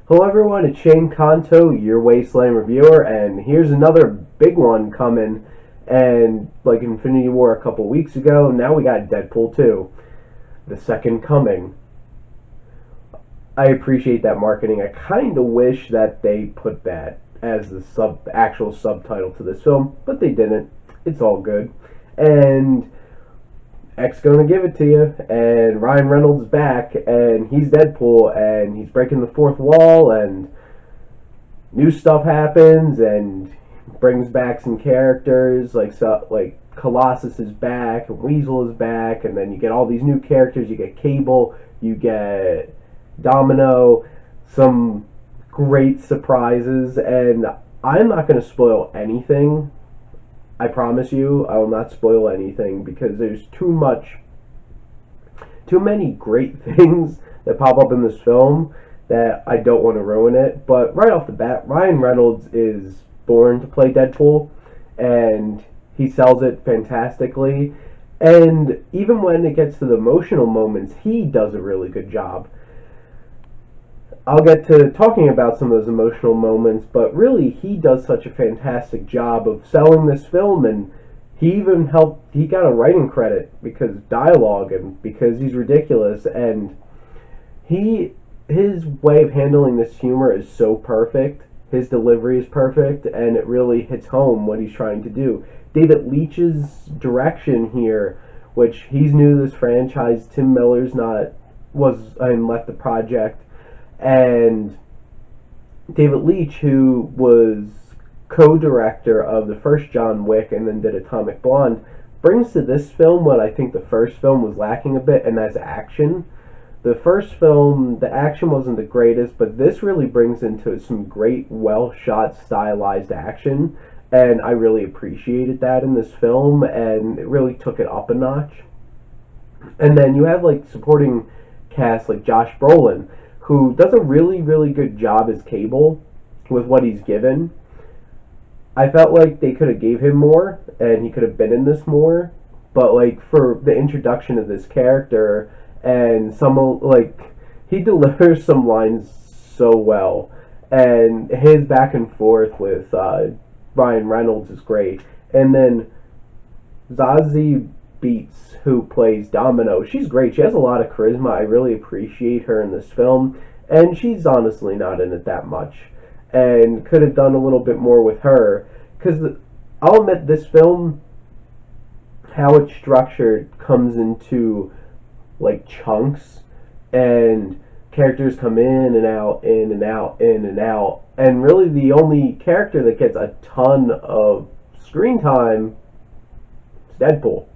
Hello everyone, it's Shane Kanto, your Wasteland Reviewer, and here's another big one coming. And like Infinity War a couple weeks ago, now we got Deadpool 2, the second coming. I appreciate that marketing. I kind of wish that they put that as the actual subtitle to this film, but they didn't. It's all good. And X gonna give it to you, and Ryan Reynolds is back, and he's Deadpool, and he's breaking the fourth wall, and new stuff happens, and brings back some characters, like Colossus is back, and Weasel is back, and then you get all these new characters. You get Cable, you get Domino, some great surprises, and I'm not gonna spoil anything. I promise you, I will not spoil anything because there's too many great things that pop up in this film that I don't want to ruin it. But right off the bat, Ryan Reynolds is born to play Deadpool, and he sells it fantastically. And even when it gets to the emotional moments, he does a really good job. I'll get to talking about some of those emotional moments, but really he does such a fantastic job of selling this film, and he got a writing credit because dialogue and because he's ridiculous, and his way of handling this humor is so perfect. His delivery is perfect, and it really hits home what he's trying to do. David Leitch's direction here, which he's new to this franchise. Tim Miller's left the project. And David Leitch, who was co-director of the first John Wick and then did Atomic Blonde, brings to this film what I think the first film was lacking a bit, and that's action. The first film, the action wasn't the greatest, but this really brings into some great, well-shot, stylized action, and I really appreciated that in this film, and it really took it up a notch. And then you have supporting cast like Josh Brolin, who does a really, really good job as Cable with what he's given. I felt like they could have gave him more, and he could have been in this more. But for the introduction of this character, and he delivers some lines so well, and his back and forth with Ryan Reynolds is great. And then Zazie Beetz, who plays Domino, she's great. She has a lot of charisma. I really appreciate her in this film, and she's honestly not in it that much, and could have done a little bit more with her, because I'll admit this film, how it's structured, comes into chunks, and characters come in and out, in and out, in and out, and really the only character that gets a ton of screen time is Deadpool.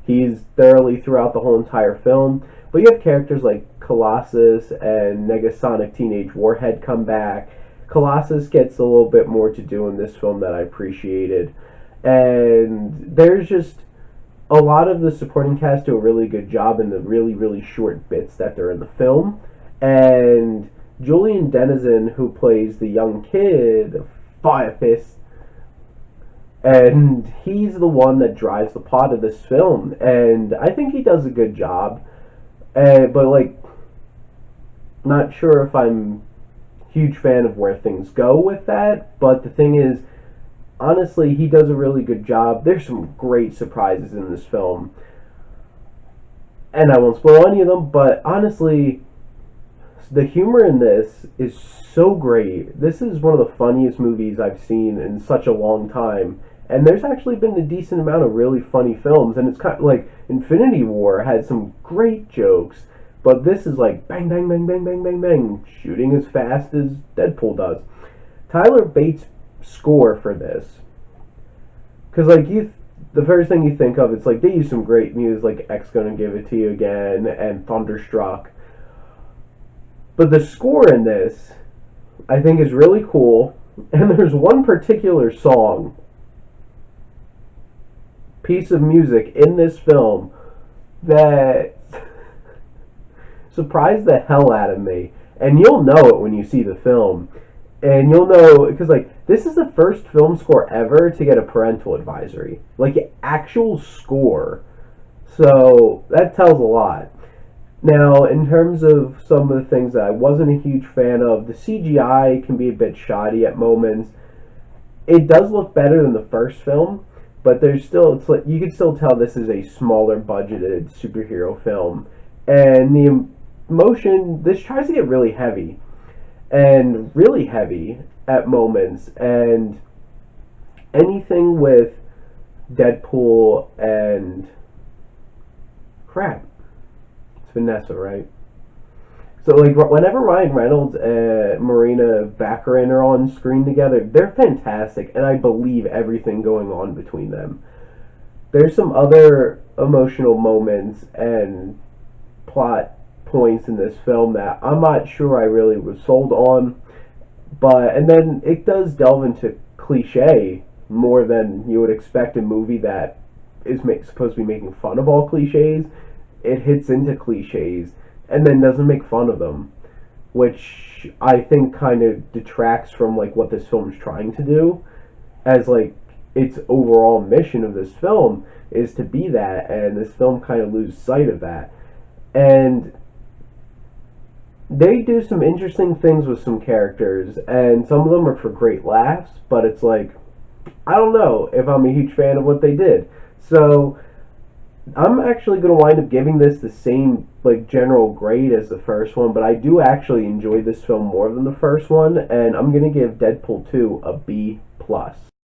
He's thoroughly throughout the whole entire film. But you have characters like Colossus and Negasonic Teenage Warhead come back. Colossus gets a little bit more to do in this film that I appreciated. And there's just a lot of the supporting cast do a really good job in the really, really short bits that they're in the film. And Julian Dennison, who plays the young kid, Fire Fist, and he's the one that drives the plot of this film, and I think he does a good job. But not sure if I'm a huge fan of where things go with that. But the thing is, honestly, he does a really good job. There's some great surprises in this film, and I won't spoil any of them. But honestly, the humor in this is so great. This is one of the funniest movies I've seen in such a long time. And there's actually been a decent amount of really funny films, and it's kind of like Infinity War had some great jokes, but this is bang, bang, bang, bang, bang, bang, bang, shooting as fast as Deadpool does. Tyler Bates' score for this, because the first thing you think of, it's they use some great music, like X Gonna Give It To You Again and Thunderstruck. But the score in this, I think, is really cool, and there's one particular piece of music in this film that surprised the hell out of me, and you'll know it when you see the film, and you'll know because this is the first film score ever to get a parental advisory, actual score, so that tells a lot. Now, in terms of some of the things that I wasn't a huge fan of, the CGI can be a bit shoddy at moments. It does look better than the first film, but there's still, it's like you can still tell this is a smaller budgeted superhero film. And the emotion, this tries to get really heavy and really heavy at moments, and anything with Deadpool and crap, it's Vanessa, right? So like whenever Ryan Reynolds and Marina Baccarin are on screen together, they're fantastic, and I believe everything going on between them. There's some other emotional moments and plot points in this film that I'm not sure I really was sold on, but and then it does delve into cliche more than you would expect a movie that is supposed to be making fun of all cliches. It hits into cliches and then doesn't make fun of them, which I think kind of detracts from like what this film is trying to do, as like its overall mission of this film is to be that, and this film kind of loses sight of that. And they do some interesting things with some characters, and some of them are for great laughs, but it's like, I don't know if I'm a huge fan of what they did. So I'm actually going to wind up giving this the same like general grade as the first one, but I do actually enjoy this film more than the first one, and I'm going to give Deadpool 2 a B plus.